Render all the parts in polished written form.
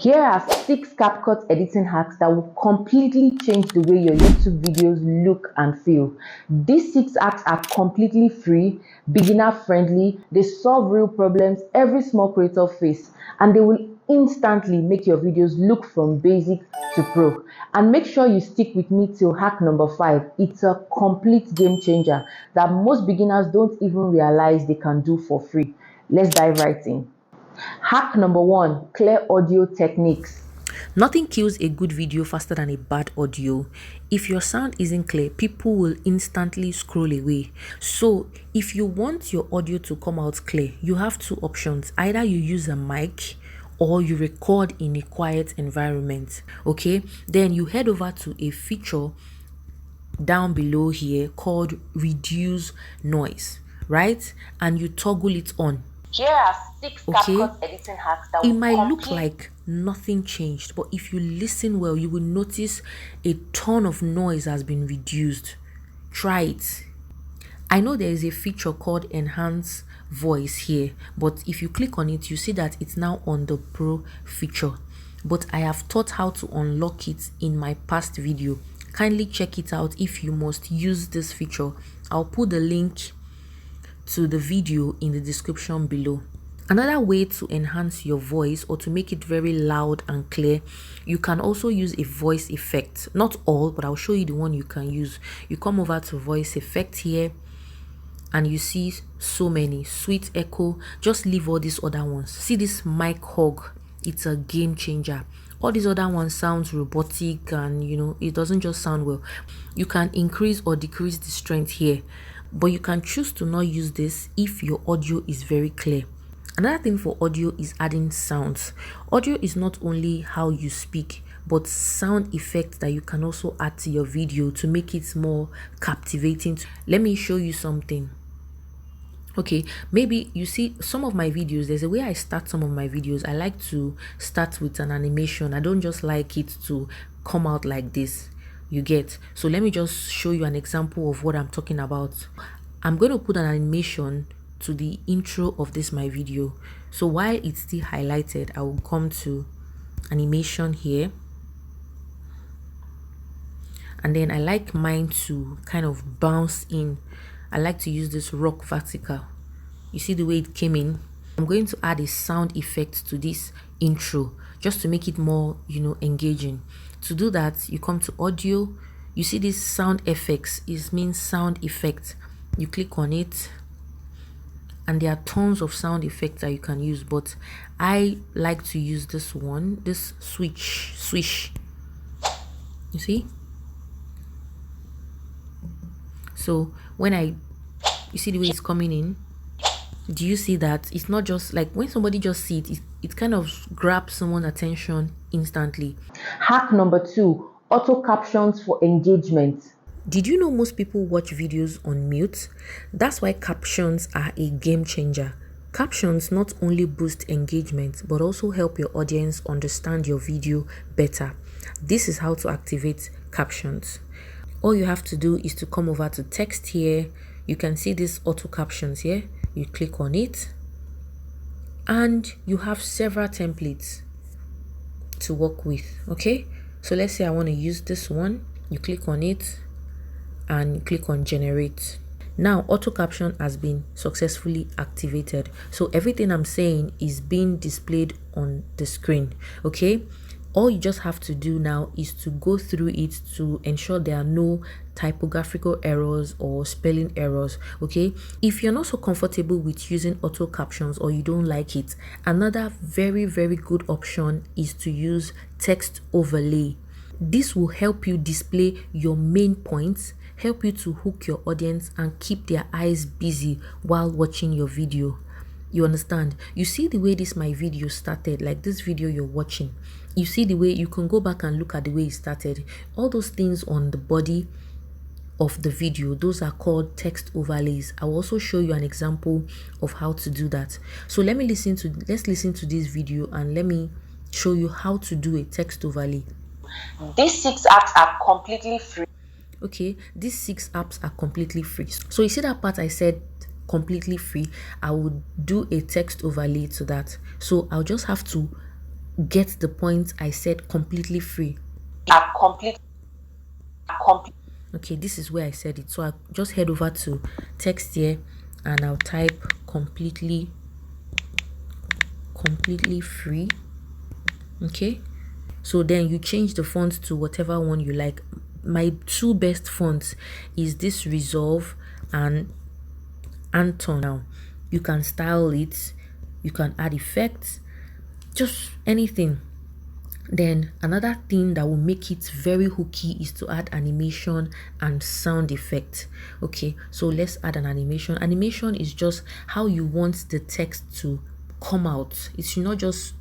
Here are 6 CapCut editing hacks that will completely change the way your YouTube videos look and feel. These 6 hacks are completely free, beginner friendly, they solve real problems every small creator face, and they will instantly make your videos look from basic to pro. And make sure you stick with me till hack number 5. It's a complete game changer that most beginners don't even realize they can do for free. Let's dive right in. Hack number 1, clear audio techniques. Nothing kills a good video faster than a bad audio. If your sound isn't clear, people will instantly scroll away. So if you want your audio to come out clear, you have 2 options. Either you use a mic or you record in a quiet environment. Okay, then you head over to a feature down below here called reduce noise, right? And you toggle it on. Here are 6 Okay, CapCut editing hacks that it will might look like nothing changed, but if you listen well, you will notice a ton of noise has been reduced. Try it. I know there is a feature called enhance voice here, but if you click on it, you see that it's now on the pro feature. But I have taught how to unlock it in my past video. Kindly check it out if you must use this feature. I'll put the link to the video in the description below. Another way to enhance your voice or to make it very loud and clear, you can also use a voice effect. Not all, but I'll show you the one you can use. You come over to voice effect here and you see so many. Sweet echo, just leave all these other ones. See this mic hug, it's a game changer. All these other ones sounds robotic and it doesn't just sound well. You can increase or decrease the strength here, but you can choose to not use this if your audio is very clear. Another thing for audio is adding sounds. Audio is not only how you speak, but sound effects that you can also add to your video to make it more captivating. Let me show you something. Okay, maybe you see some of my videos, there's a way I start some of my videos. I like to start with an animation. I don't just like it to come out like this. You get? So let me just show you an example of what I'm talking about. I'm going to put an animation to the intro of this my video. So while it's still highlighted, I will come to animation here, and then I like mine to kind of bounce in. I like to use this rock vertical. You see the way it came in? I'm going to add a sound effect to this intro just to make it more engaging. To do that, you come to audio. You see this sound effects, it means sound effect. You click on it and there are tons of sound effects that you can use, but I like to use this one, this swish. You see? So when you see the way it's coming in, do you see that it's not just like when somebody just see it, it kind of grabs someone's attention instantly. Hack number 2, auto captions for engagement. Did you know most people watch videos on mute? That's why captions are a game changer. Captions not only boost engagement, but also help your audience understand your video better. This is how to activate captions. All you have to do is to come over to text here. You can see this auto captions here. You click on it and you have several templates to work with. Okay, so let's say I want to use this one. You click on it and you click on generate. Now auto caption has been successfully activated, so everything I'm saying is being displayed on the screen. Okay, all you just have to do now is to go through it to ensure there are no typographical errors or spelling errors. Okay, if you're not so comfortable with using auto captions or you don't like it, another very good option is to use text overlay. This will help you display your main points, help you to hook your audience and keep their eyes busy while watching your video. You understand? You see the way my video started, like this video you're watching. You see the way you can go back and look at the way it started. All those things on the body of the video, those are called text overlays. I will also show you an example of how to do that. So let's listen to this video and let me show you how to do a text overlay. These 6 apps are completely free. Okay, these 6 apps are completely free. So you see that part I said completely free? I would do a text overlay to that. So I'll just have to get the point I said completely free? Are complete. Okay, this is where I said it. So I just head over to text here and I'll type completely free. Okay, so then you change the font to whatever one you like. My two best fonts is this Resolve and Anton. Now you can style it, you can add effects, just anything. Then another thing that will make it very hooky is to add animation and sound effect. Okay, so let's add an animation. Animation is just how you want the text to come out. It should not just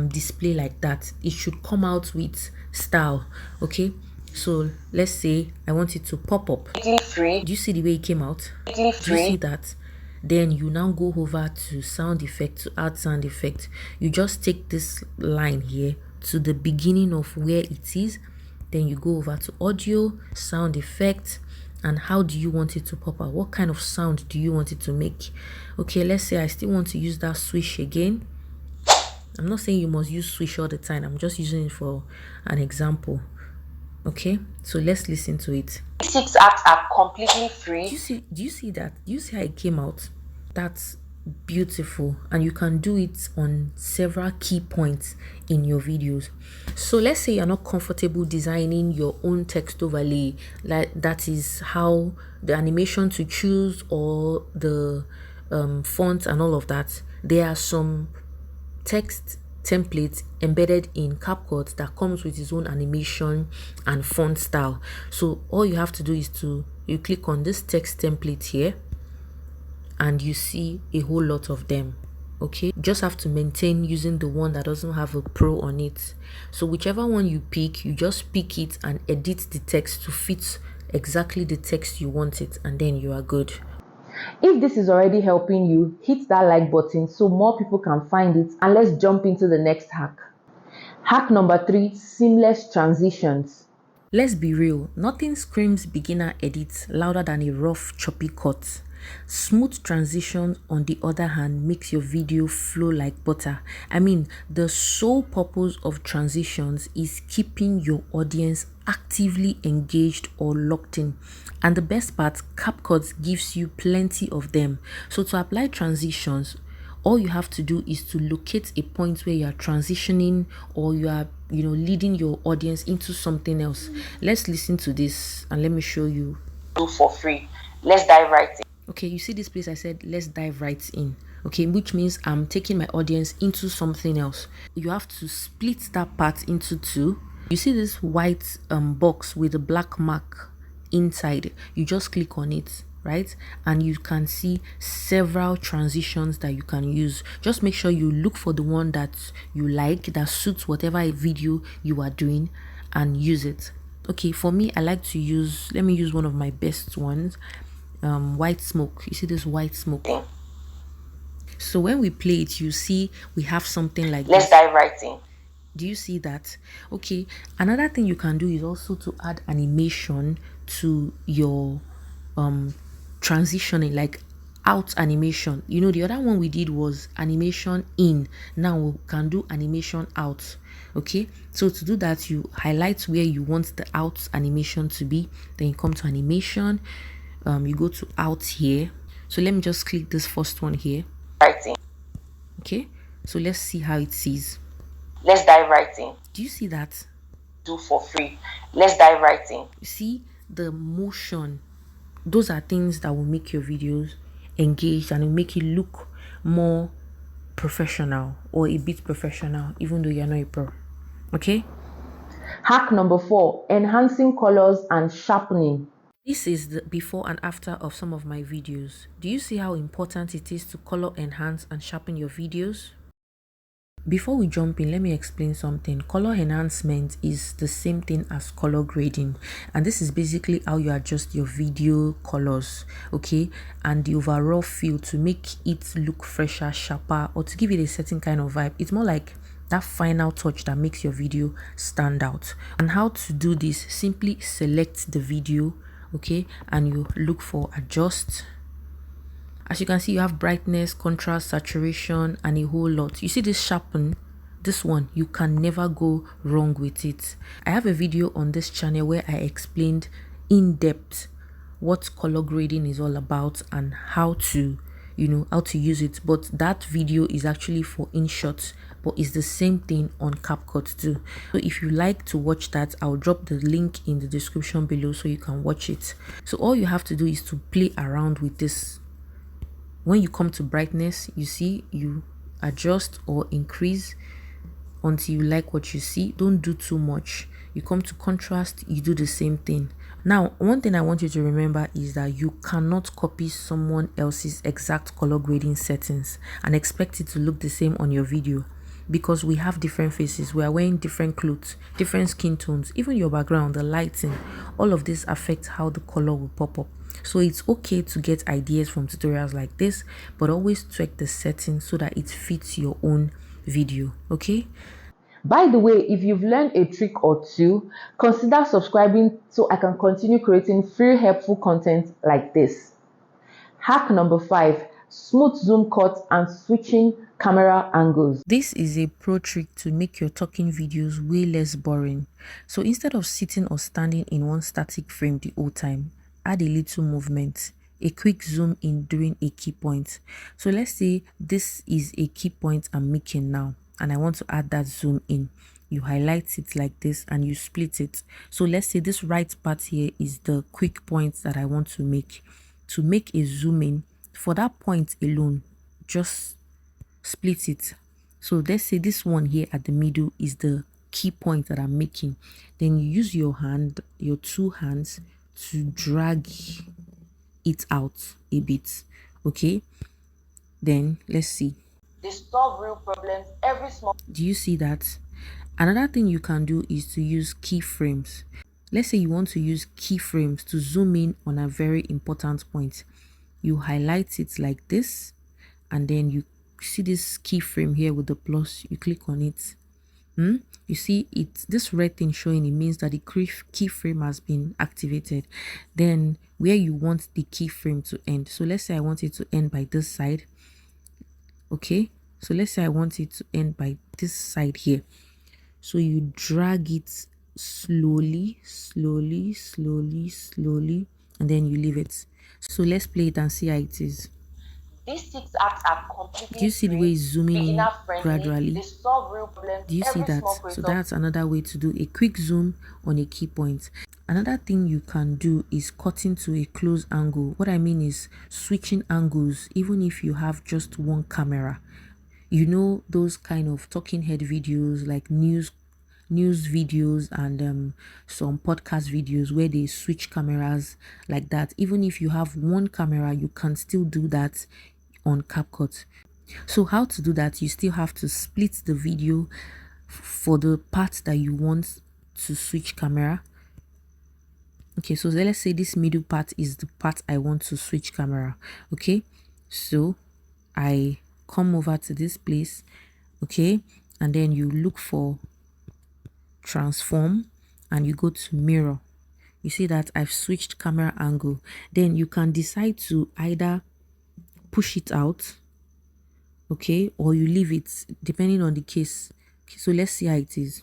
display like that. It should come out with style. Okay, so let's say I want it to pop up. Free. Do you see the way it came out? Free. Do you see that? Then you now go over to sound effect to add sound effect. You just take this line here to the beginning of where it is. Then you go over to audio, sound effect, and how do you want it to pop out? What kind of sound do you want it to make? Okay, let's say I still want to use that swish again. I'm not saying you must use swish all the time. I'm just using it for an example. Okay, so let's listen to it. 6 acts are completely free. Do you see that? Do you see how it came out? That's beautiful, and you can do it on several key points in your videos. So let's say you're not comfortable designing your own text overlay, like that is how the animation to choose or the font and all of that. There are some text templates embedded in CapCut that comes with its own animation and font style. So all you have to do is you click on this text template here and you see a whole lot of them. Okay, you just have to maintain using the one that doesn't have a pro on it. So whichever one you pick, you just pick it and edit the text to fit exactly the text you want it, and then you are good. If this is already helping you, hit that like button so more people can find it, and let's jump into the next hack. Hack number 3, seamless transitions. Let's be real, nothing screams beginner edit louder than a rough, choppy cut. Smooth transitions, on the other hand, makes your video flow like butter. I mean, the sole purpose of transitions is keeping your audience actively engaged or locked in. And the best part, CapCut gives you plenty of them. So to apply transitions, all you have to do is to locate a point where you are transitioning or you are leading your audience into something else. Let's listen to this and let me show you. Do for free. Let's dive right in. Okay, you see this place I said let's dive right in. Okay, which means I'm taking my audience into something else. You have to split that part into two. You see this white box with a black mark inside. You just click on it, right? And you can see several transitions that you can use. Just make sure you look for the one that you like, that suits whatever video you are doing, and use it. Okay, for me, I like to let me use one of my best ones. White smoke. You see this white smoke? So when we play it, you see we have something like let's this. dive right in. Do you see that? Okay, another thing you can do is also to add animation to your transitioning, like out animation. The other one we did was animation in. Now we can do animation out. Okay, so to do that, you highlight where you want the out animation to be, then you come to animation. You go to out here. So let me just click this first one here. Right in. Okay, so let's see how it sees. Let's dive right in. Do you see that? Do for free. Let's dive right in. You see the motion. Those are things that will make your videos engaged and will make you look more professional or a bit professional, even though you're not a pro. Okay. Hack number 4, enhancing colors and sharpening. This is the before and after of some of my videos. Do you see how important it is to color enhance and sharpen your videos? Before we jump in, let me explain something. Color enhancement is the same thing as color grading, and this is basically how you adjust your video colors, okay, and the overall feel to make it look fresher, sharper, or to give it a certain kind of vibe. It's more like that final touch that makes your video stand out. And how to do this: simply select the video, okay, and you look for adjust. As you can see, you have brightness, contrast, saturation, and a whole lot. You see this sharpen, This one, you can never go wrong with it. I have a video on this channel where I explained in depth what color grading is all about and how to how to use it. But that video is actually for InShots, but it's the same thing on CapCut too. So if you like to watch that, I'll drop the link in the description below so you can watch it. So all you have to do is to play around with this. When you come to brightness, you see, you adjust or increase until you like what you see. Don't do too much. You come to contrast, you do the same thing. Now, one thing I want you to remember is that you cannot copy someone else's exact color grading settings and expect it to look the same on your video, because we have different faces, we are wearing different clothes, different skin tones, even your background, the lighting, all of this affects how the color will pop up. So it's okay to get ideas from tutorials like this, but always check the settings so that it fits your own video. Okay. By the way, if you've learned a trick or two, consider subscribing so I can continue creating free helpful content like this. Hack number 5: smooth zoom cut and switching camera angles. This is a pro trick to make your talking videos way less boring. So instead of sitting or standing in one static frame the whole time, add a little movement, a quick zoom in during a key point. So let's say this is a key point I'm making now, and I want to add that zoom in. You highlight it like this and you split it. So let's say this right part here is the quick point that I want to make. To make a zoom in, for that point alone, just split it. So let's say this one here at the middle is the key point that I'm making. Then you use your two hands to drag it out a bit. Okay, then let's see. They solve real problems every small. Do you see that? Another thing you can do is to use keyframes. Let's say you want to use keyframes to zoom in on a very important point. You highlight it like this, and then you see this keyframe here with the plus. You click on it. You see it, this red thing showing, it means that the keyframe has been activated. Then where you want the keyframe to end. So let's say I want it to end by this side. Okay, so let's say I want it to end by this side here. So you drag it slowly, slowly, slowly, slowly, and then you leave it. So let's play it and see how it is. These 6 acts are completely Do you see the way it's zooming in gradually? They solve real problems. Do you see that? So that's another way to do a quick zoom on a key point. Another thing you can do is cutting to a close angle. What I mean is switching angles, even if you have just one camera. You know those kind of talking head videos like news videos and some podcast videos where they switch cameras like that. Even if you have one camera, you can still do that on CapCut. So how to do that? You still have to split the video for the part that you want to switch camera. Okay, so let's say this middle part is the part I want to switch camera. Okay, so I come over to this place, okay, and then you look for transform and you go to mirror. You see that I've switched camera angle. Then you can decide to either push it out, okay, or you leave it depending on the case. Okay, so let's see how it is.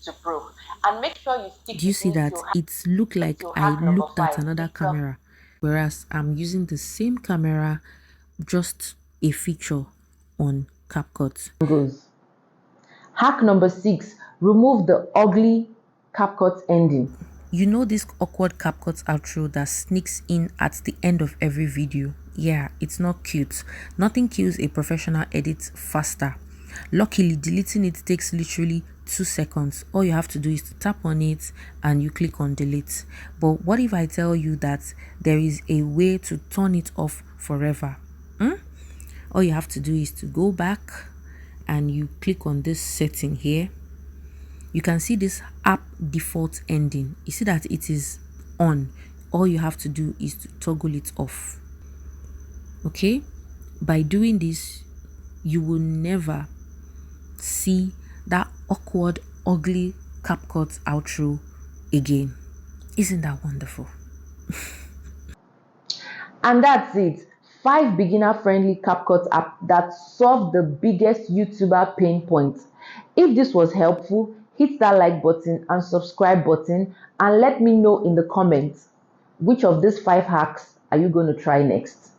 To prove, and make sure you stick. Do you see that it looked like I looked at another camera, whereas I'm using the same camera, just a feature on CapCut. Hack number 6: remove the ugly CapCut ending. You know this awkward CapCut outro that sneaks in at the end of every video? Yeah, it's not cute. Nothing kills a professional edit faster. Luckily, deleting it takes literally 2 seconds. All you have to do is to tap on it and you click on delete. But what if I tell you that there is a way to turn it off forever? All you have to do is to go back and you click on this setting here. You can see this app default ending. You see that it is on. All you have to do is to toggle it off. Okay, by doing this, you will never see that awkward, ugly CapCut outro again. Isn't that wonderful? And that's it. 5 beginner-friendly CapCut apps that solve the biggest YouTuber pain points. If this was helpful, hit that like button and subscribe button and let me know in the comments which of these 5 hacks are you going to try next.